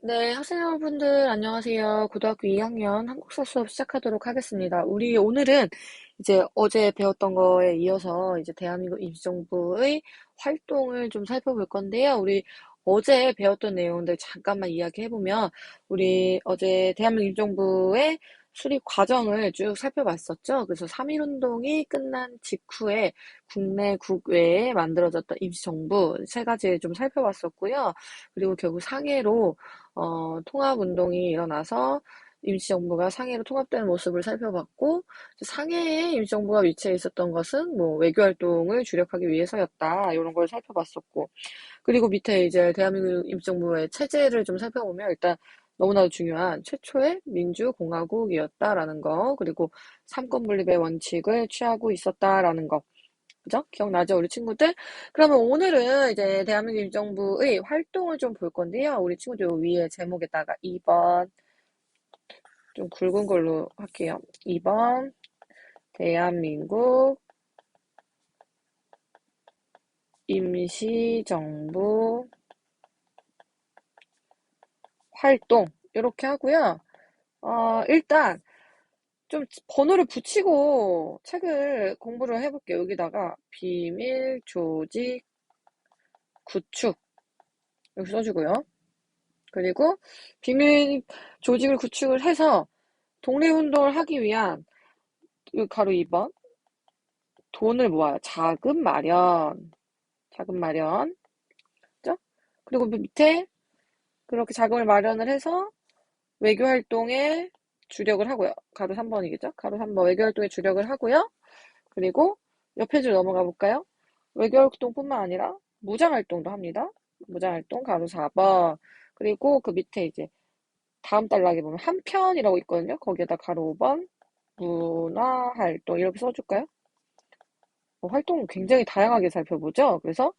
네, 학생 여러분들 안녕하세요. 고등학교 2학년 한국사 수업 시작하도록 하겠습니다. 우리 오늘은 이제 어제 배웠던 거에 이어서 이제 대한민국 임시정부의 활동을 좀 살펴볼 건데요. 우리 어제 배웠던 내용들 잠깐만 이야기해보면 우리 어제 대한민국 임시정부의 수립 과정을 쭉 살펴봤었죠. 그래서 3.1운동이 끝난 직후에 국내 국외에 만들어졌던 임시정부 세 가지 좀 살펴봤었고요. 그리고 결국 상해로 통합운동이 일어나서 임시정부가 상해로 통합되는 모습을 살펴봤고, 상해에 임시정부가 위치해 있었던 것은 뭐 외교활동을 주력하기 위해서였다. 이런 걸 살펴봤었고, 그리고 밑에 이제 대한민국 임시정부의 체제를 좀 살펴보면 일단 너무나도 중요한 최초의 민주공화국이었다라는 거, 그리고 삼권분립의 원칙을 취하고 있었다라는 거. 그죠? 기억나죠, 우리 친구들? 그러면 오늘은 이제 대한민국 임정부의 활동을 좀 볼 건데요. 우리 친구들 위에 제목에다가 2번, 좀 굵은 걸로 할게요. 2번, 대한민국 임시정부 활동. 이렇게 하고요. 일단 좀 번호를 붙이고 책을 공부를 해볼게요. 여기다가 비밀 조직 구축. 여기 써주고요. 그리고 비밀 조직을 구축을 해서 독립운동을 하기 위한 이 가로 2번 돈을 모아요. 자금 마련. 자금 마련. 그죠? 그리고 밑에 그렇게 자금을 마련을 해서 외교 활동에 주력을 하고요. 가로 3번이겠죠? 가로 3번 외교 활동에 주력을 하고요. 그리고 옆에 줄 넘어가 볼까요? 외교 활동뿐만 아니라 무장 활동도 합니다. 무장 활동 가로 4번. 그리고 그 밑에 이제 다음 단락에 보면 한편이라고 있거든요. 거기에다 가로 5번 문화 활동 이렇게 써줄까요? 활동을 굉장히 다양하게 살펴보죠. 그래서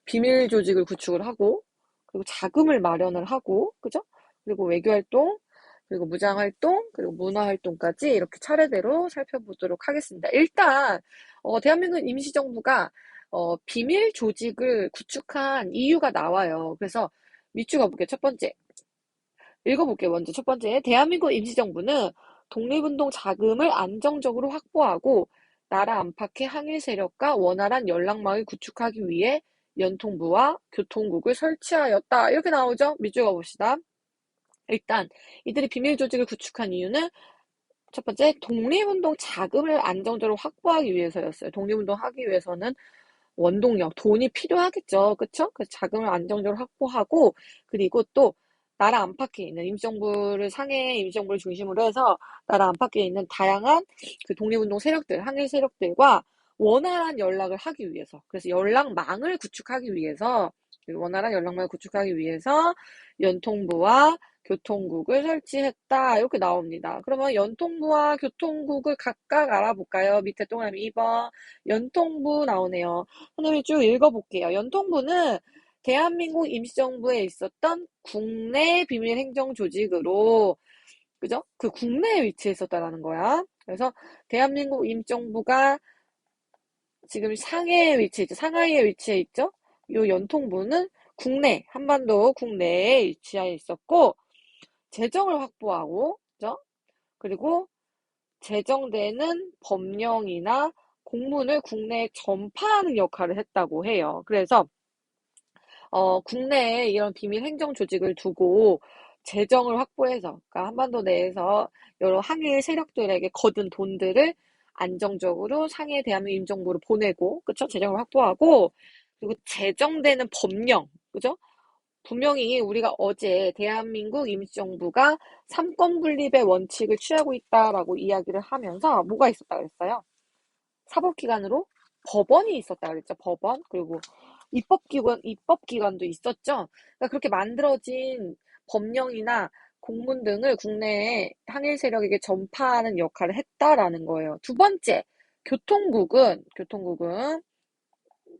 비밀 조직을 구축을 하고, 그리고 자금을 마련을 하고, 그죠? 그리고 외교 활동, 그리고 무장 활동, 그리고 문화 활동까지 이렇게 차례대로 살펴보도록 하겠습니다. 일단, 대한민국 임시정부가, 비밀 조직을 구축한 이유가 나와요. 그래서 밑줄 가볼게요. 첫 번째. 읽어볼게요. 먼저 첫 번째. 대한민국 임시정부는 독립운동 자금을 안정적으로 확보하고 나라 안팎의 항일 세력과 원활한 연락망을 구축하기 위해 연통부와 교통국을 설치하였다. 이렇게 나오죠? 밑줄 가봅시다. 일단 이들이 비밀 조직을 구축한 이유는 첫 번째, 독립운동 자금을 안정적으로 확보하기 위해서였어요. 독립운동 하기 위해서는 원동력, 돈이 필요하겠죠. 그쵸? 그 자금을 안정적으로 확보하고, 그리고 또, 나라 안팎에 있는 임시정부를, 상해 임시정부를 중심으로 해서, 나라 안팎에 있는 다양한 그 독립운동 세력들, 항일 세력들과 원활한 연락을 하기 위해서, 그래서 연락망을 구축하기 위해서, 원활한 연락망을 구축하기 위해서, 연통부와 교통국을 설치했다. 이렇게 나옵니다. 그러면 연통부와 교통국을 각각 알아볼까요? 밑에 동그라미 2번. 연통부 나오네요. 선생님이 쭉 읽어볼게요. 연통부는 대한민국 임시정부에 있었던 국내 비밀행정조직으로, 그죠? 그 국내에 위치해 있었다라는 거야. 그래서 대한민국 임시정부가 지금 상해에 위치해 있죠. 상하이에 위치해 있죠. 이 연통부는 국내, 한반도 국내에 위치해 있었고, 재정을 확보하고, 그죠? 그리고 제정되는 법령이나 공문을 국내에 전파하는 역할을 했다고 해요. 그래서 국내에 이런 비밀 행정 조직을 두고 재정을 확보해서, 그러니까 한반도 내에서 여러 항일 세력들에게 거둔 돈들을 안정적으로 상해 대한민국 임정부로 보내고, 그쵸? 재정을 확보하고, 그리고 제정되는 법령, 그죠? 분명히 우리가 어제 대한민국 임시정부가 삼권 분립의 원칙을 취하고 있다라고 이야기를 하면서 뭐가 있었다 그랬어요? 사법기관으로 법원이 있었다 그랬죠. 법원. 그리고 입법기관도 있었죠. 그러니까 그렇게 만들어진 법령이나 공문 등을 국내에 항일 세력에게 전파하는 역할을 했다라는 거예요. 두 번째, 교통국은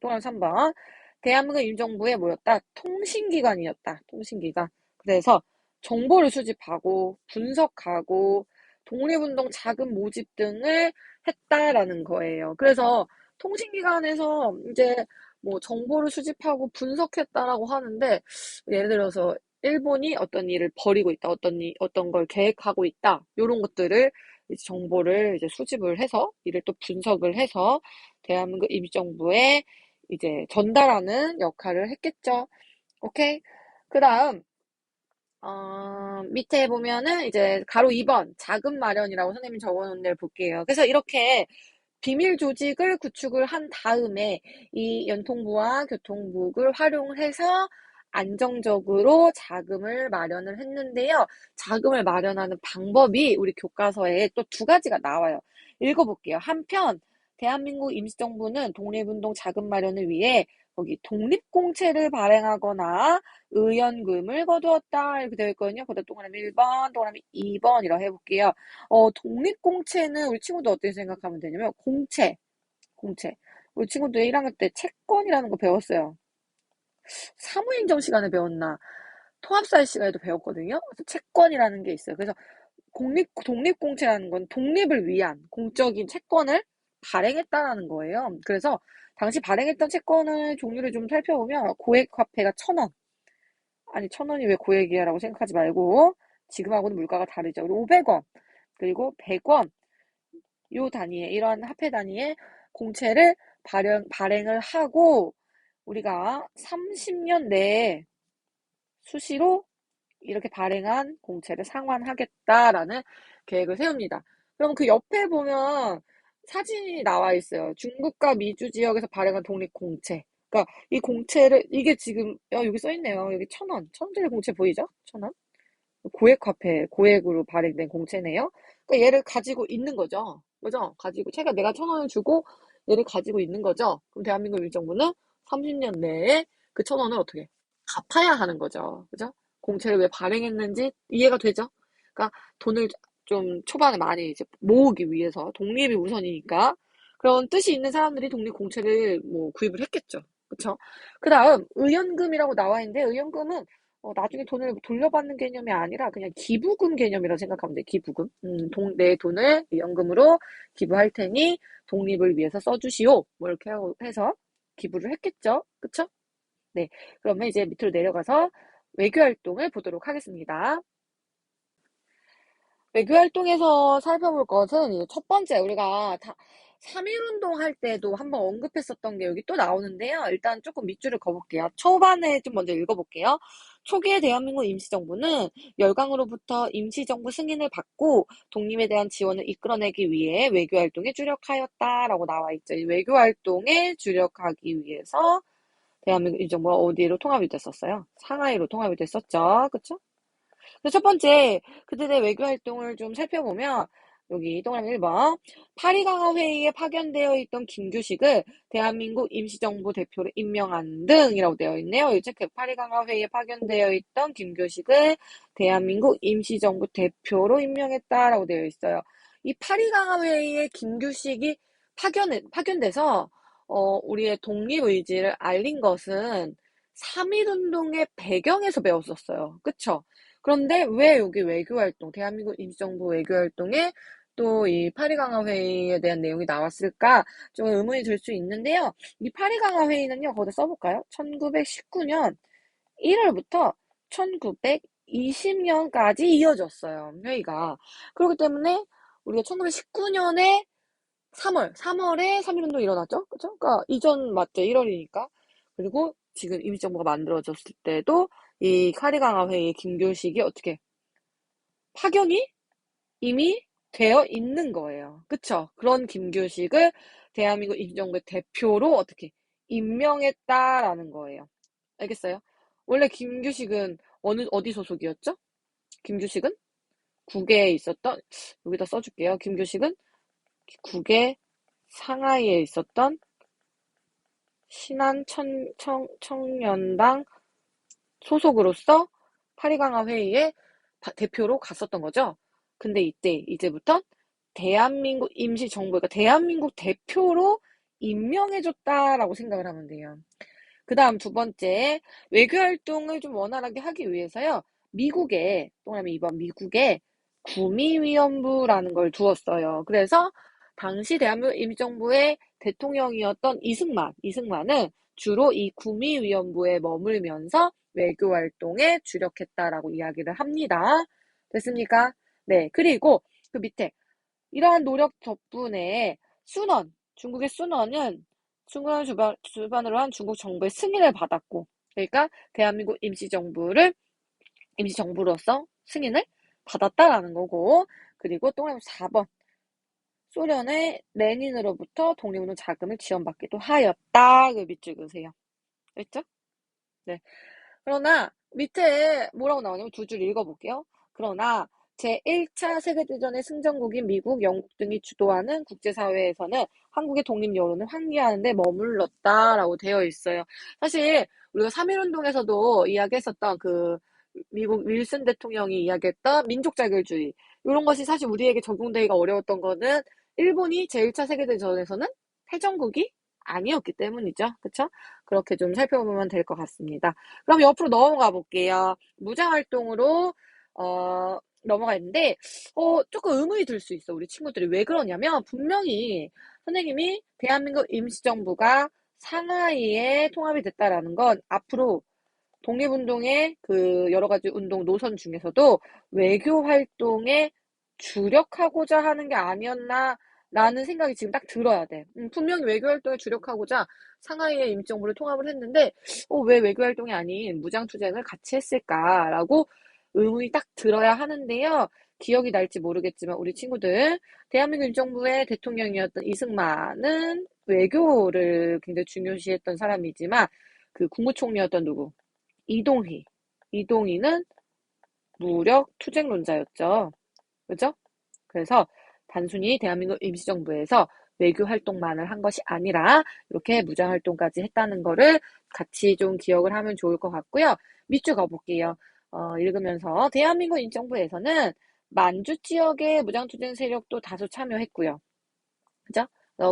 또한 3번. 대한민국 임정부의 뭐였다? 통신기관이었다. 통신기관. 그래서 정보를 수집하고 분석하고 독립운동 자금 모집 등을 했다라는 거예요. 그래서 통신기관에서 이제 뭐 정보를 수집하고 분석했다라고 하는데 예를 들어서 일본이 어떤 일을 벌이고 있다, 어떤 걸 계획하고 있다, 요런 것들을 이제 정보를 이제 수집을 해서, 이를 또 분석을 해서 대한민국 임시정부에 이제 전달하는 역할을 했겠죠. 오케이? 그 다음, 밑에 보면은 이제 가로 2번 자금 마련이라고 선생님이 적어놓은 데를 볼게요. 그래서 이렇게 비밀 조직을 구축을 한 다음에 이 연통부와 교통국을 활용해서 안정적으로 자금을 마련을 했는데요. 자금을 마련하는 방법이 우리 교과서에 또 두 가지가 나와요. 읽어볼게요. 한편 대한민국 임시정부는 독립운동 자금 마련을 위해 거기 독립공채를 발행하거나 의연금을 거두었다 이렇게 되어 있거든요. 그다음 동그라미 1번, 동그라미 2번이라고 해볼게요. 독립공채는 우리 친구들 어떻게 생각하면 되냐면, 공채. 우리 친구들 1학년 때 채권이라는 거 배웠어요. 사무행정 시간에 배웠나? 통합사회 시간에도 배웠거든요. 그래서 채권이라는 게 있어요. 그래서 독립공채라는 건 독립을 위한 공적인 채권을 발행했다라는 거예요. 그래서 당시 발행했던 채권의 종류를 좀 살펴보면, 고액화폐가 1,000원. 아니, 1,000원이 왜 고액이야? 라고 생각하지 말고, 지금하고는 물가가 다르죠. 그리고 500원, 그리고 100원, 요 단위에, 이런 화폐 단위의 공채를 발행을 하고, 우리가 30년 내에 수시로 이렇게 발행한 공채를 상환하겠다라는 계획을 세웁니다. 그럼 그 옆에 보면 사진이 나와 있어요. 중국과 미주 지역에서 발행한 독립공채. 그러니까 이 공채를, 이게 지금, 여기 써 있네요. 여기 1,000원. 1,000원짜리 공채 보이죠? 1,000원. 고액 화폐, 고액으로 발행된 공채네요. 그러니까 얘를 가지고 있는 거죠. 그죠? 가지고, 내가 1,000원을 주고 얘를 가지고 있는 거죠. 그럼 대한민국 일정부는 30년 내에 그 1,000원을 어떻게 갚아야 하는 거죠. 그죠? 공채를 왜 발행했는지 이해가 되죠? 그러니까 돈을 좀 초반에 많이 이제 모으기 위해서, 독립이 우선이니까 그런 뜻이 있는 사람들이 독립 공채를 뭐 구입을 했겠죠. 그쵸? 그 다음 의연금이라고 나와 있는데, 의연금은 나중에 돈을 돌려받는 개념이 아니라 그냥 기부금 개념이라고 생각하면 돼. 기부금. 내 돈을 연금으로 기부할 테니 독립을 위해서 써주시오. 뭐 이렇게 해서 기부를 했겠죠. 그쵸? 네. 그러면 이제 밑으로 내려가서 외교 활동을 보도록 하겠습니다. 외교 활동에서 살펴볼 것은 이제 첫 번째, 우리가 3.1운동 할 때도 한번 언급했었던 게 여기 또 나오는데요. 일단 조금 밑줄을 그어볼게요. 초반에 좀 먼저 읽어볼게요. 초기에 대한민국 임시정부는 열강으로부터 임시정부 승인을 받고 독립에 대한 지원을 이끌어내기 위해 외교 활동에 주력하였다라고 나와 있죠. 이 외교 활동에 주력하기 위해서 대한민국 임시정부가 어디로 통합이 됐었어요? 상하이로 통합이 됐었죠. 그쵸? 첫 번째, 그들의 외교 활동을 좀 살펴보면, 여기 동그라미 1번. 파리강화 회의에 파견되어 있던 김규식을 대한민국 임시정부 대표로 임명한 등이라고 되어 있네요. 그 파리강화 회의에 파견되어 있던 김규식을 대한민국 임시정부 대표로 임명했다라고 되어 있어요. 이 파리강화 회의에 김규식이 파견돼서, 우리의 독립의지를 알린 것은 3.1운동의 배경에서 배웠었어요. 그쵸? 그런데 왜 여기 외교활동, 대한민국 임시정부 외교활동에 또 이 파리강화 회의에 대한 내용이 나왔을까? 좀 의문이 들 수 있는데요. 이 파리강화 회의는요, 거기다 써볼까요? 1919년 1월부터 1920년까지 이어졌어요, 회의가. 그렇기 때문에 우리가 1919년에 3월에 3.1운동이 일어났죠? 그쵸? 그러니까 이전 맞죠? 1월이니까. 그리고 지금 임시정부가 만들어졌을 때도 이 카리강화 회의 김교식이 어떻게 파견이 이미 되어 있는 거예요. 그쵸? 그런 김교식을 대한민국 임시정부의 대표로 어떻게 임명했다라는 거예요. 알겠어요? 원래 김규식은 어디 소속이었죠? 김규식은 국외에 있었던, 여기다 써줄게요. 김규식은 국외 상하이에 있었던 신한 청년당 소속으로서 파리강화 회의에 대표로 갔었던 거죠. 근데 이제부터 대한민국 임시정부, 그러니까 대한민국 대표로 임명해줬다라고 생각을 하면 돼요. 그 다음 두 번째, 외교활동을 좀 원활하게 하기 위해서요. 동그라미 2번 미국에 구미위원부라는 걸 두었어요. 그래서 당시 대한민국 임시정부의 대통령이었던 이승만은 주로 이 구미위원부에 머물면서 외교 활동에 주력했다라고 이야기를 합니다. 됐습니까? 네. 그리고 그 밑에 이러한 노력 덕분에 중국의 순원은 순원을 주반으로 한 중국 정부의 승인을 받았고, 그러니까 대한민국 임시정부로서 승인을 받았다라는 거고, 그리고 또 4번. 소련의 레닌으로부터 독립운동 자금을 지원받기도 하였다. 그 밑줄 그으세요. 됐죠? 네. 그러나 밑에 뭐라고 나오냐면 두 줄 읽어볼게요. 그러나 제1차 세계대전의 승전국인 미국, 영국 등이 주도하는 국제사회에서는 한국의 독립 여론을 환기하는 데 머물렀다라고 되어 있어요. 사실 우리가 3.1운동에서도 이야기했었던 그 미국 윌슨 대통령이 이야기했던 민족 자결주의 이런 것이 사실 우리에게 적용되기가 어려웠던 거는 일본이 제1차 세계대전에서는 패전국이 아니었기 때문이죠. 그쵸? 그렇게 좀 살펴보면 될 것 같습니다. 그럼 옆으로 넘어가 볼게요. 무장활동으로 넘어가 있는데 조금 의문이 들 수 있어. 우리 친구들이. 왜 그러냐면 분명히 선생님이 대한민국 임시정부가 상하이에 통합이 됐다라는 건 앞으로 독립운동의 그 여러 가지 운동 노선 중에서도 외교 활동에 주력하고자 하는 게 아니었나 라는 생각이 지금 딱 들어야 돼. 분명히 외교 활동에 주력하고자 상하이의 임시정부를 통합을 했는데 왜 외교 활동이 아닌 무장투쟁을 같이 했을까라고 의문이 딱 들어야 하는데요. 기억이 날지 모르겠지만 우리 친구들 대한민국 임시정부의 대통령이었던 이승만은 외교를 굉장히 중요시했던 사람이지만 그 국무총리였던 누구? 이동희. 이동희는 무력 투쟁론자였죠. 그죠? 그래서 단순히 대한민국 임시정부에서 외교 활동만을 한 것이 아니라 이렇게 무장 활동까지 했다는 거를 같이 좀 기억을 하면 좋을 것 같고요. 밑줄 가볼게요. 읽으면서 대한민국 임시정부에서는 만주 지역의 무장투쟁 세력도 다수 참여했고요. 그죠?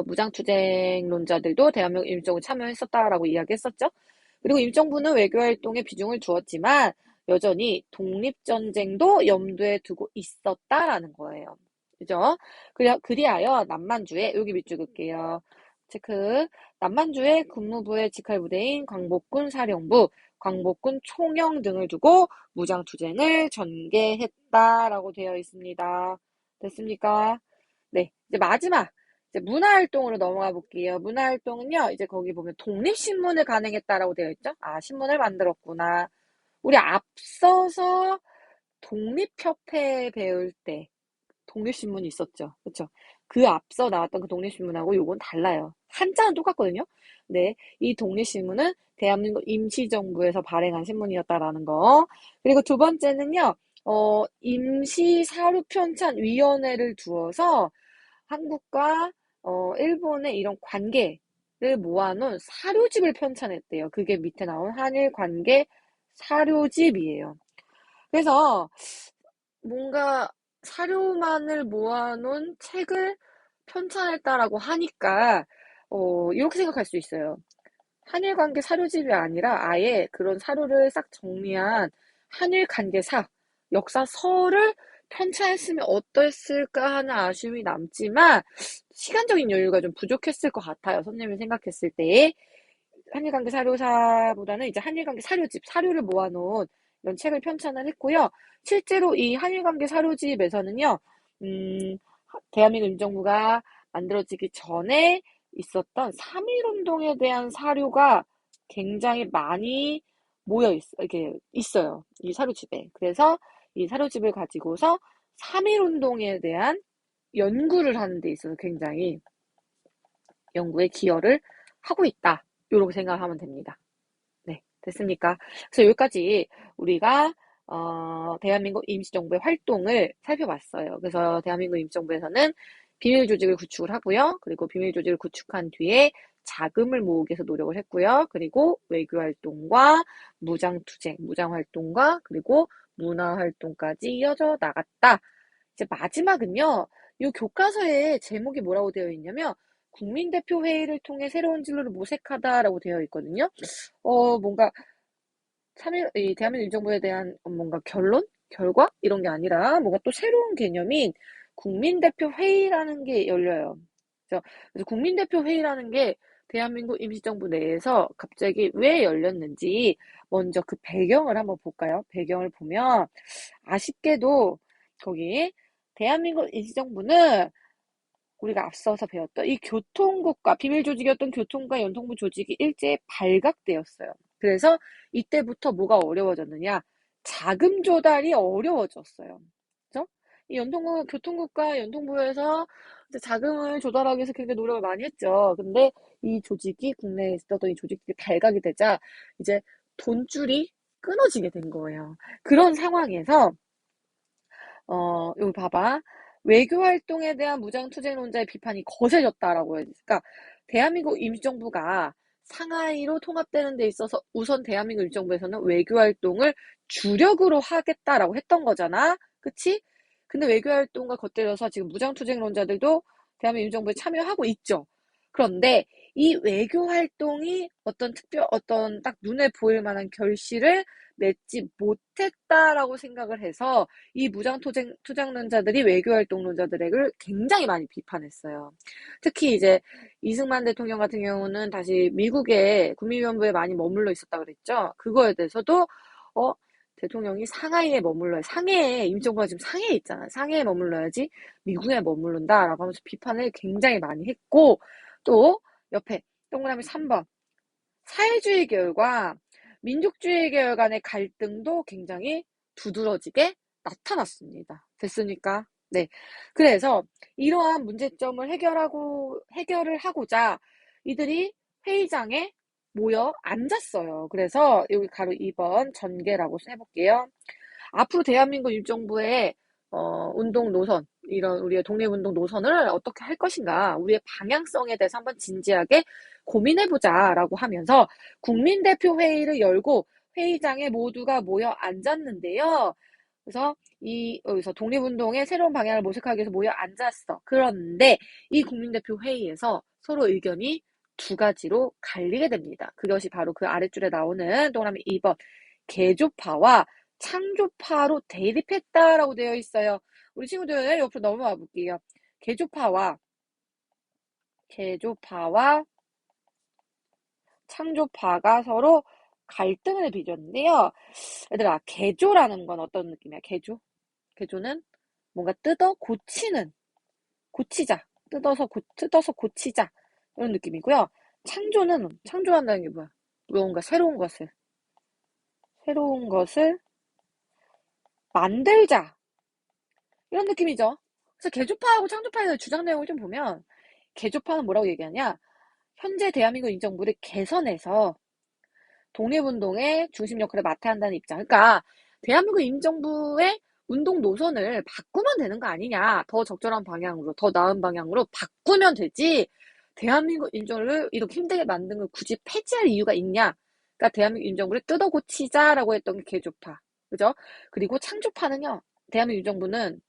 무장투쟁론자들도 대한민국 임시정부에 참여했었다라고 이야기했었죠. 그리고 임정부는 외교활동에 비중을 두었지만 여전히 독립전쟁도 염두에 두고 있었다라는 거예요. 그죠? 그리하여 남만주에, 여기 밑줄 긋게요. 체크. 남만주의 군무부의 직할부대인 광복군 사령부, 광복군 총영 등을 두고 무장투쟁을 전개했다라고 되어 있습니다. 됐습니까? 네. 이제 마지막. 이제 문화활동으로 넘어가 볼게요. 문화활동은요, 이제 거기 보면 독립신문을 간행했다라고 되어 있죠? 아, 신문을 만들었구나. 우리 앞서서 독립협회 배울 때 독립신문이 있었죠. 그쵸? 그 앞서 나왔던 그 독립신문하고 요건 달라요. 한자는 똑같거든요? 네. 이 독립신문은 대한민국 임시정부에서 발행한 신문이었다라는 거. 그리고 두 번째는요, 임시사료편찬위원회를 두어서 한국과 일본의 이런 관계를 모아놓은 사료집을 편찬했대요. 그게 밑에 나온 한일 관계 사료집이에요. 그래서 뭔가 사료만을 모아놓은 책을 편찬했다라고 하니까 이렇게 생각할 수 있어요. 한일 관계 사료집이 아니라 아예 그런 사료를 싹 정리한 한일 관계사, 역사서를 편찬했으면 어땠을까 하는 아쉬움이 남지만 시간적인 여유가 좀 부족했을 것 같아요. 선생님이 생각했을 때. 한일관계 사료사보다는 이제 한일관계 사료집, 사료를 모아놓은 이런 책을 편찬을 했고요. 실제로 이 한일관계 사료집에서는요, 대한민국 임정부가 만들어지기 전에 있었던 3.1운동에 대한 사료가 굉장히 많이 이렇게 있어요. 이 사료집에. 그래서 이 사료집을 가지고서 3.1운동에 대한 연구를 하는 데 있어서 굉장히 연구에 기여를 하고 있다. 이렇게 생각하면 됩니다. 네, 됐습니까? 그래서 여기까지 우리가 대한민국 임시정부의 활동을 살펴봤어요. 그래서 대한민국 임시정부에서는 비밀조직을 구축을 하고요. 그리고 비밀조직을 구축한 뒤에 자금을 모으기 위해서 노력을 했고요. 그리고 외교활동과 무장투쟁, 무장활동과 그리고 문화활동까지 이어져 나갔다. 이제 마지막은요. 이 교과서에 제목이 뭐라고 되어 있냐면 국민대표 회의를 통해 새로운 진로를 모색하다라고 되어 있거든요. 뭔가 이 대한민국 임정부에 대한 뭔가 결과? 이런 게 아니라 뭔가 또 새로운 개념인 국민대표 회의라는 게 열려요. 그래서 국민대표 회의라는 게 대한민국 임시정부 내에서 갑자기 왜 열렸는지 먼저 그 배경을 한번 볼까요? 배경을 보면 아쉽게도 거기 대한민국 임시정부는 우리가 앞서서 배웠던 이 교통국가, 비밀 조직이었던 교통과 연통부 조직이 일제히 발각되었어요. 그래서 이때부터 뭐가 어려워졌느냐? 자금 조달이 어려워졌어요. 그죠? 이 연통부, 교통국가 연통부에서 이제 자금을 조달하기 위해서 굉장히 노력을 많이 했죠. 근데 이 조직이, 국내에 있었던 이 조직들이 발각이 되자 이제 돈줄이 끊어지게 된 거예요. 그런 상황에서 여기 봐봐. 외교 활동에 대한 무장투쟁론자의 비판이 거세졌다라고 해요. 그러니까 대한민국 임시정부가 상하이로 통합되는 데 있어서 우선 대한민국 임시정부에서는 외교 활동을 주력으로 하겠다라고 했던 거잖아. 그치? 근데 외교 활동과 겉들여서 지금 무장투쟁론자들도 대한민국 임시정부에 참여하고 있죠. 그런데 이 외교 활동이 어떤 딱 눈에 보일 만한 결실을 맺지 못했다라고 생각을 해서 이 투쟁론자들이 외교활동론자들을 굉장히 많이 비판했어요. 특히 이제 이승만 대통령 같은 경우는 다시 미국의 국민위원부에 많이 머물러 있었다 그랬죠. 그거에 대해서도 대통령이 상하이에 머물러야 상해에 임종부가 지금 상해에 있잖아. 상해에 머물러야지 미국에 머무른다라고 하면서 비판을 굉장히 많이 했고 또 옆에 동그라미 3번 사회주의 계열과 민족주의 계열 간의 갈등도 굉장히 두드러지게 나타났습니다. 됐습니까? 네. 그래서 이러한 문제점을 해결을 하고자 이들이 회의장에 모여 앉았어요. 그래서 여기 가로 2번 전개라고 해볼게요. 앞으로 대한민국 임정부의 운동 노선, 이런 우리의 독립운동 노선을 어떻게 할 것인가, 우리의 방향성에 대해서 한번 진지하게 고민해보자라고 하면서 국민대표 회의를 열고 회의장에 모두가 모여 앉았는데요. 그래서 여기서 독립운동의 새로운 방향을 모색하기 위해서 모여 앉았어. 그런데 이 국민대표 회의에서 서로 의견이 두 가지로 갈리게 됩니다. 그것이 바로 그 아랫줄에 나오는 동그라미 2번 개조파와 창조파로 대립했다라고 되어 있어요. 우리 친구들 옆으로 넘어와 볼게요. 개조파와 창조파가 서로 갈등을 빚었는데요. 얘들아, 개조라는 건 어떤 느낌이야? 개조는 뭔가 고치자. 뜯어서 고치자. 이런 느낌이고요. 창조한다는 게 뭐야? 뭔가 새로운 것을 만들자. 이런 느낌이죠. 그래서 개조파하고 창조파의 주장 내용을 좀 보면 개조파는 뭐라고 얘기하냐? 현재 대한민국 임정부를 개선해서 독립운동의 중심 역할을 맡아야 한다는 입장. 그러니까 대한민국 임정부의 운동 노선을 바꾸면 되는 거 아니냐. 더 적절한 방향으로, 더 나은 방향으로 바꾸면 되지. 대한민국 임정부를 이렇게 힘들게 만든 걸 굳이 폐지할 이유가 있냐. 그러니까 대한민국 임정부를 뜯어 고치자라고 했던 게 개조파. 그죠? 그리고 창조파는요. 대한민국 임정부는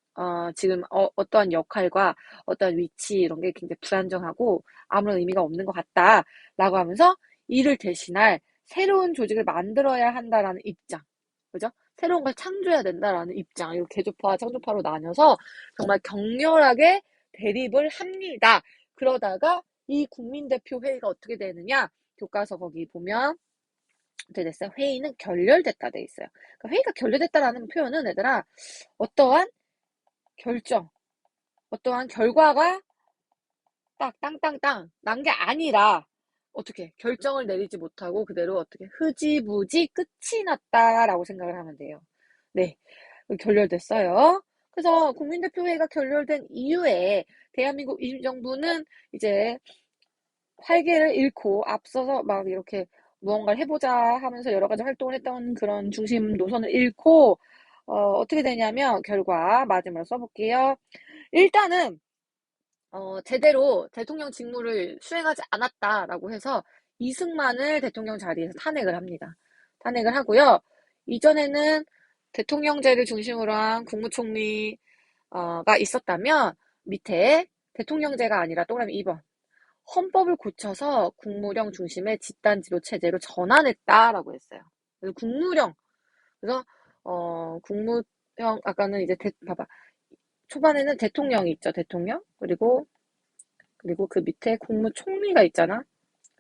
지금 어떠한 역할과 어떠한 위치 이런 게 굉장히 불안정하고 아무런 의미가 없는 것 같다라고 하면서 이를 대신할 새로운 조직을 만들어야 한다라는 입장. 그죠? 새로운 걸 창조해야 된다라는 입장. 이거 개조파와 창조파로 나뉘어서 정말 격렬하게 대립을 합니다. 그러다가 이 국민대표 회의가 어떻게 되느냐? 교과서 거기 보면 어떻게 됐어요? 회의는 결렬됐다 돼 있어요. 그러니까 회의가 결렬됐다라는 표현은 얘들아 어떠한 결과가 딱 땅땅땅 난 게 아니라 어떻게 결정을 내리지 못하고 그대로 어떻게 흐지부지 끝이 났다라고 생각을 하면 돼요. 네, 결렬됐어요. 그래서 국민대표회의가 결렬된 이후에 대한민국 임시정부는 이제 활기를 잃고 앞서서 막 이렇게 무언가를 해보자 하면서 여러 가지 활동을 했던 그런 중심 노선을 잃고 어떻게 되냐면 결과 마지막으로 써볼게요. 일단은 제대로 대통령 직무를 수행하지 않았다라고 해서 이승만을 대통령 자리에서 탄핵을 합니다. 탄핵을 하고요. 이전에는 대통령제를 중심으로 한 국무총리가 있었다면 밑에 대통령제가 아니라 동그라미 2번 헌법을 고쳐서 국무령 중심의 집단지도 체제로 전환했다라고 했어요. 그래서 국무령 그래서 국무령 아까는 이제 봐봐 초반에는 대통령이 있죠. 대통령 그리고 그 밑에 국무총리가 있잖아.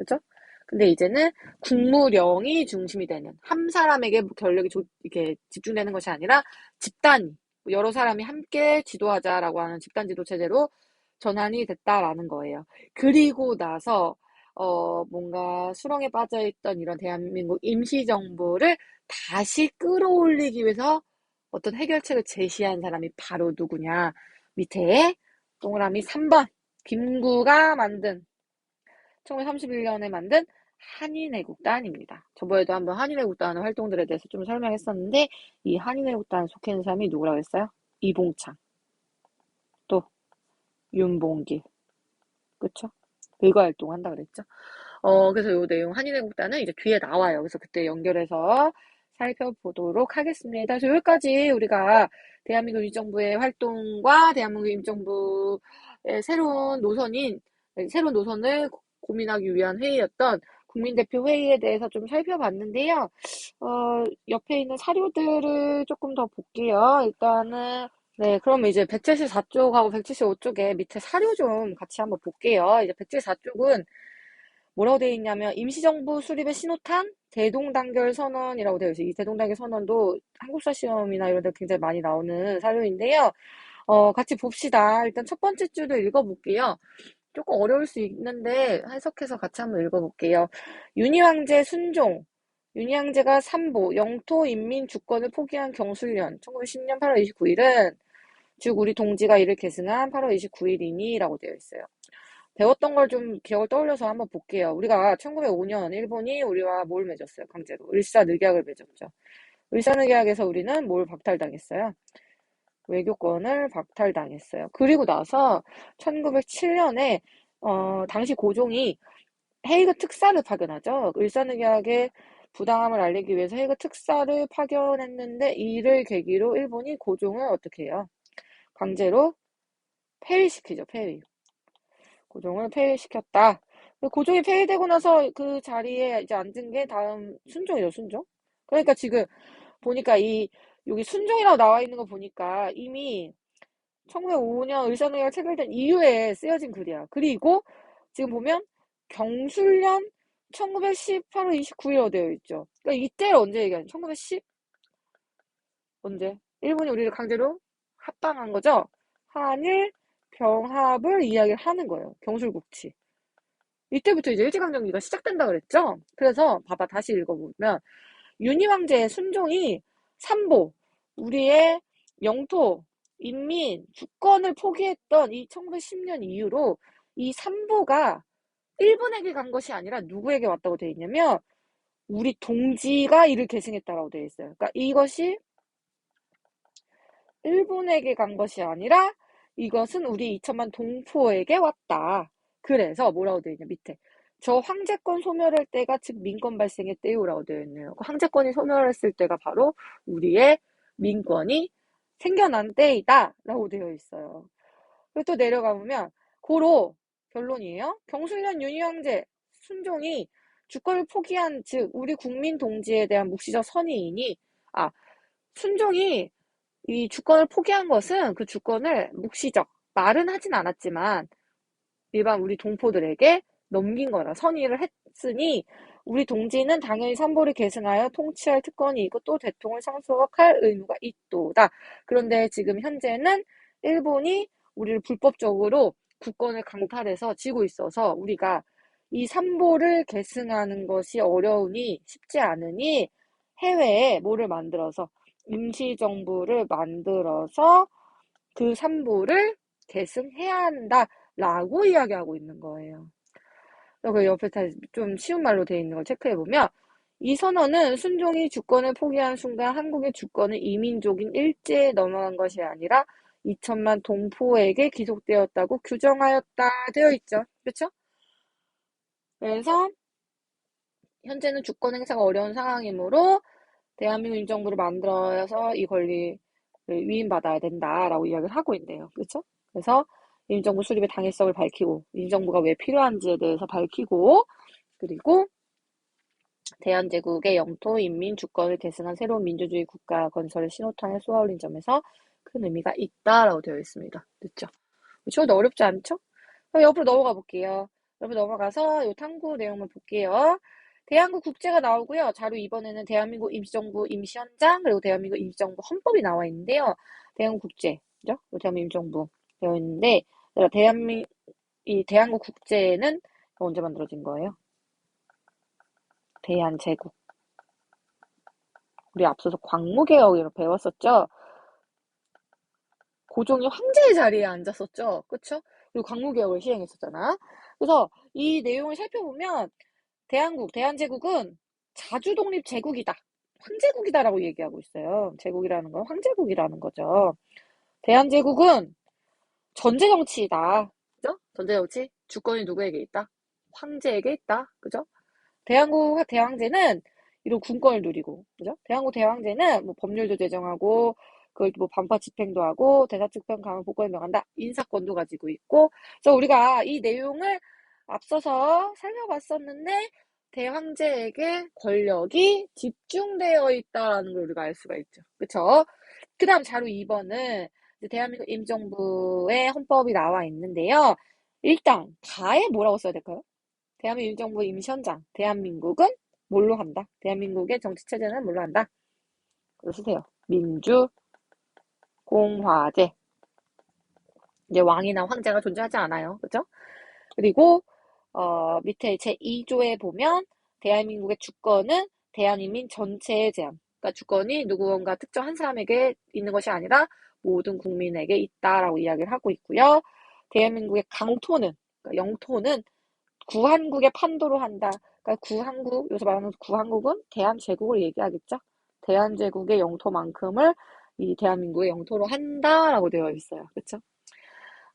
그죠? 근데 이제는 국무령이 중심이 되는 한 사람에게 권력이 이렇게 집중되는 것이 아니라 집단이 여러 사람이 함께 지도하자라고 하는 집단 지도 체제로 전환이 됐다라는 거예요. 그리고 나서 뭔가 수렁에 빠져있던 이런 대한민국 임시정부를 다시 끌어올리기 위해서 어떤 해결책을 제시한 사람이 바로 누구냐? 밑에 동그라미 3번 김구가 만든 1931년에 만든 한인애국단입니다. 저번에도 한번 한인애국단의 활동들에 대해서 좀 설명했었는데 이 한인애국단에 속해 있는 사람이 누구라고 했어요? 이봉창, 또 윤봉길, 그쵸? 의거 활동한다 그랬죠? 그래서 요 내용 한인애국단은 이제 뒤에 나와요. 그래서 그때 연결해서 살펴보도록 하겠습니다. 그래서 여기까지 우리가 대한민국 임정부의 활동과 대한민국 임정부의 새로운 노선을 고민하기 위한 회의였던 국민대표 회의에 대해서 좀 살펴봤는데요. 옆에 있는 사료들을 조금 더 볼게요. 일단은 네, 그럼 이제 174쪽하고 175쪽에 밑에 사료 좀 같이 한번 볼게요. 이제 174쪽은 뭐라고 되어 있냐면 임시정부 수립의 신호탄 대동단결 선언이라고 되어 있어요. 이 대동단결 선언도 한국사 시험이나 이런 데 굉장히 많이 나오는 사료인데요. 같이 봅시다. 일단 첫 번째 줄을 읽어볼게요. 조금 어려울 수 있는데 해석해서 같이 한번 읽어볼게요. 윤희왕제 순종. 윤희왕제가 삼보 영토 인민 주권을 포기한 경술련 1910년 8월 29일은 즉 우리 동지가 이를 계승한 8월 29일이니 라고 되어 있어요. 배웠던 걸 좀 기억을 떠올려서 한번 볼게요. 우리가 1905년 일본이 우리와 뭘 맺었어요? 강제로. 을사늑약을 맺었죠. 을사늑약에서 우리는 뭘 박탈당했어요? 외교권을 박탈당했어요. 그리고 나서 1907년에 당시 고종이 헤이그 특사를 파견하죠. 을사늑약의 부당함을 알리기 위해서 헤이그 특사를 파견했는데 이를 계기로 일본이 고종을 어떻게 해요? 강제로 폐위시키죠. 폐위. 고종을 폐위시켰다. 고종이 폐위되고 나서 그 자리에 이제 앉은 게 다음 순종이죠, 순종. 그러니까 지금 보니까 여기 순종이라고 나와 있는 거 보니까 이미 1905년 을사늑약 체결된 이후에 쓰여진 글이야. 그리고 지금 보면 경술련 1910 8월 29일로 되어 있죠. 그러니까 이때를 언제 얘기하는? 1910? 언제? 일본이 우리를 강제로 합방한 거죠? 한일 병합을 이야기를 하는 거예요. 경술국치. 이때부터 이제 일제강점기가 시작된다 그랬죠? 그래서 봐봐 다시 읽어보면 윤희왕제의 순종이 삼보 우리의 영토, 인민, 주권을 포기했던 이 1910년 이후로 이 삼보가 일본에게 간 것이 아니라 누구에게 왔다고 되어 있냐면 우리 동지가 이를 계승했다라고 되어 있어요. 그러니까 이것이 일본에게 간 것이 아니라 이것은 우리 2천만 동포에게 왔다. 그래서 뭐라고 되어 있냐 밑에 저 황제권 소멸할 때가 즉 민권 발생의 때요라고 되어 있네요. 황제권이 소멸했을 때가 바로 우리의 민권이 생겨난 때이다 라고 되어 있어요. 그리고 또 내려가 보면 고로 결론이에요. 경술련 윤희왕제 순종이 주권을 포기한 즉 우리 국민 동지에 대한 묵시적 선의이니 순종이 이 주권을 포기한 것은 그 주권을 묵시적 말은 하진 않았지만 일반 우리 동포들에게 넘긴 거다. 선의를 했으니 우리 동지는 당연히 삼보를 계승하여 통치할 특권이 있고 또 대통을 상속할 의무가 있도다. 그런데 지금 현재는 일본이 우리를 불법적으로 국권을 강탈해서 쥐고 있어서 우리가 이 삼보를 계승하는 것이 어려우니 쉽지 않으니 해외에 뭐를 만들어서 임시정부를 만들어서 그 삼보를 계승해야 한다라고 이야기하고 있는 거예요. 그 옆에 다 좀 쉬운 말로 되어 있는 걸 체크해보면 이 선언은 순종이 주권을 포기한 순간 한국의 주권은 이민족인 일제에 넘어간 것이 아니라 2천만 동포에게 귀속되었다고 규정하였다 되어 있죠. 그렇죠? 그래서 현재는 주권 행사가 어려운 상황이므로 대한민국 임정부를 만들어서 이 권리를 위임받아야 된다라고 이야기를 하고 있네요. 그렇죠? 그래서 임정부 수립의 당위성을 밝히고 임정부가 왜 필요한지에 대해서 밝히고 그리고 대한제국의 영토, 인민, 주권을 계승한 새로운 민주주의 국가 건설의 신호탄을 쏘아올린 점에서 큰 의미가 있다라고 되어 있습니다. 그렇죠? 지워도 어렵지 않죠? 그럼 옆으로 넘어가 볼게요. 여러분 넘어가서 요 탐구 내용을 볼게요. 대한민국 국제가 나오고요. 자료 2번에는 대한민국 임시정부 임시현장 그리고 대한민국 임시정부 헌법이 나와 있는데요. 대한민국 국제, 그죠? 대한민국 임시정부 되어 있는데 이 대한민국 국제는 언제 만들어진 거예요? 대한제국. 우리 앞서서 광무개혁 배웠었죠? 고종이 황제의 자리에 앉았었죠? 그쵸? 그리고 광무개혁을 시행했었잖아. 그래서 이 내용을 살펴보면 대한제국은 자주독립제국이다. 황제국이다라고 얘기하고 있어요. 제국이라는 건 황제국이라는 거죠. 대한제국은 전제정치이다. 그죠? 전제정치? 주권이 누구에게 있다? 황제에게 있다. 그죠? 대항제는 이런 군권을 누리고, 그죠? 대한민국 대항제는 뭐 법률도 제정하고, 그걸 뭐 반파 집행도 하고, 대사특권 강화 복권을 명한다. 인사권도 가지고 있고, 그래서 우리가 이 내용을 앞서서 살펴봤었는데, 대황제에게 권력이 집중되어 있다는 걸 우리가 알 수가 있죠. 그쵸? 그 다음 자료 2번은 대한민국 임정부의 헌법이 나와 있는데요. 일단, 다에 뭐라고 써야 될까요? 대한민국 임정부 임시현장. 대한민국은 뭘로 한다? 대한민국의 정치체제는 뭘로 한다? 그거 쓰세요. 민주, 공화제. 이제 왕이나 황제가 존재하지 않아요. 그죠? 그리고, 밑에 제2조에 보면, 대한민국의 주권은 대한인민 전체에 제한. 그러니까 주권이 누구인가 특정 한 사람에게 있는 것이 아니라 모든 국민에게 있다라고 이야기를 하고 있고요. 대한민국의 강토는, 그러니까 영토는 구한국의 판도로 한다. 그러니까 구한국, 여기서 말하는 구한국은 대한제국을 얘기하겠죠. 대한제국의 영토만큼을 이 대한민국의 영토로 한다라고 되어 있어요. 그렇죠?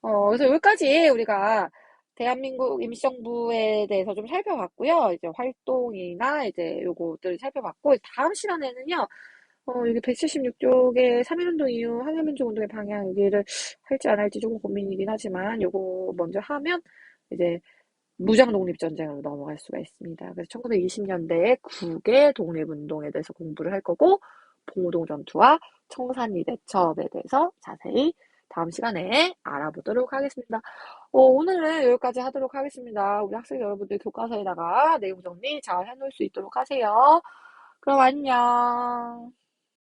그래서 여기까지 우리가 대한민국 임시정부에 대해서 좀 살펴봤고요. 이제 활동이나 이제 요거들 살펴봤고, 다음 시간에는요, 여기 176쪽의 3.1운동 이후 항일민주운동의 방향, 여기를 할지 안 할지 조금 고민이긴 하지만, 요거 먼저 하면, 이제 무장 독립전쟁으로 넘어갈 수가 있습니다. 그래서 1920년대에 국의 독립운동에 대해서 공부를 할 거고, 봉오동 전투와 청산리 대첩에 대해서 자세히 다음 시간에 알아보도록 하겠습니다. 오늘은 여기까지 하도록 하겠습니다. 우리 학생 여러분들 교과서에다가 내용 정리 잘 해놓을 수 있도록 하세요. 그럼 안녕.